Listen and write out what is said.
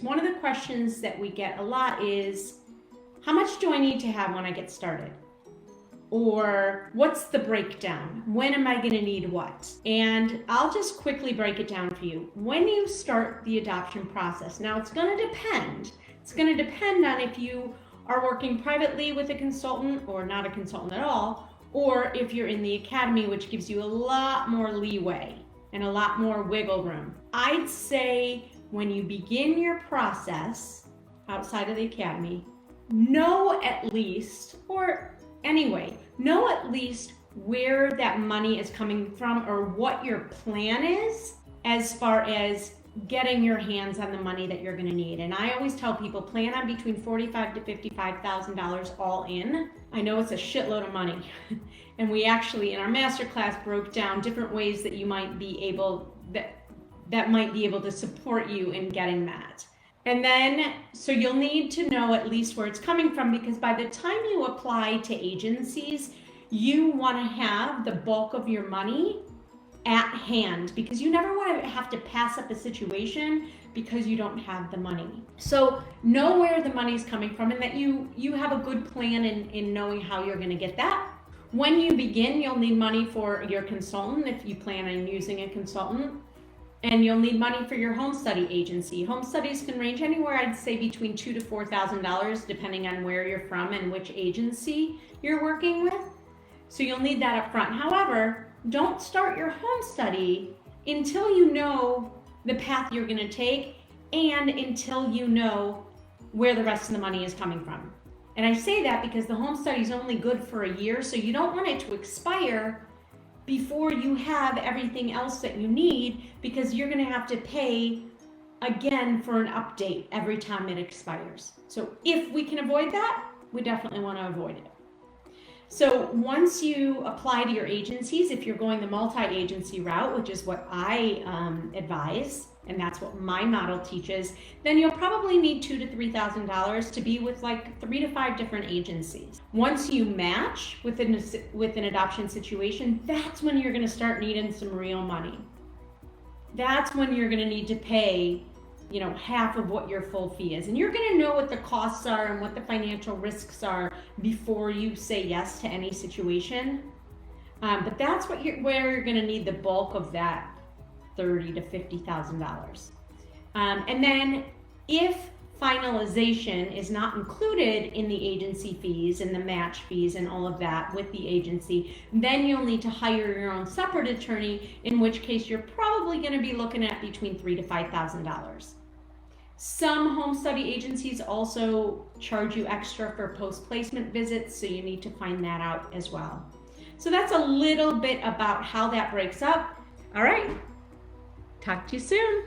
questions. One of the questions that we get a lot is, how much do I need to have when I get started? Or what's the breakdown? When am I going to need what? And I'll just quickly break it down for you. When you start the adoption process, now it's going to depend. It's going to depend on if you are working privately with a consultant or not a consultant at all, or if you're in the academy, which gives you a lot more leeway and a lot more wiggle room. I'd say when you begin your process outside of the academy, know at least where that money is coming from or what your plan is as far as getting your hands on the money that you're going to need. And I always tell people, plan on between $45,000 to $55,000 all in. I know it's a shitload of money. And we actually in our masterclass broke down different ways that you might be able that might be able to support you in getting that. And then, so you'll need to know at least where it's coming from, because by the time you apply to agencies, you want to have the bulk of your money at hand, because you never want to have to pass up a situation because you don't have the money. So know where the money's coming from and that you have a good plan in knowing how you're going to get that. When you begin, you'll need money for your consultant if you plan on using a consultant. And you'll need money for your home study agency. Home studies can range anywhere, I'd say, between $2,000 to $4,000, depending on where you're from and which agency you're working with. So you'll need that up front. However, don't start your home study until you know the path you're gonna take and until you know where the rest of the money is coming from. And I say that because the home study is only good for a year, so you don't want it to expire before you have everything else that you need, because you're going to have to pay again for an update every time it expires. So if we can avoid that, we definitely want to avoid it. So once you apply to your agencies, if you're going the multi-agency route, which is what I advise, and that's what my model teaches, then you'll probably need $2,000 to $3,000 to be with like 3 to 5 different agencies. Once you match with an adoption situation, that's when you're going to start needing some real money. That's when you're going to need to pay, half of what your full fee is. And you're going to know what the costs are and what the financial risks are before you say yes to any situation. But that's where you're going to need the bulk of that $30,000 to $50,000. And then if finalization is not included in the agency fees and the match fees and all of that with the agency, then you'll need to hire your own separate attorney, in which case you're probably going to be looking at between $3,000 to $5,000. Some home study agencies also charge you extra for post-placement visits, so you need to find that out as well. So that's a little bit about how that breaks up. All right. Talk to you soon.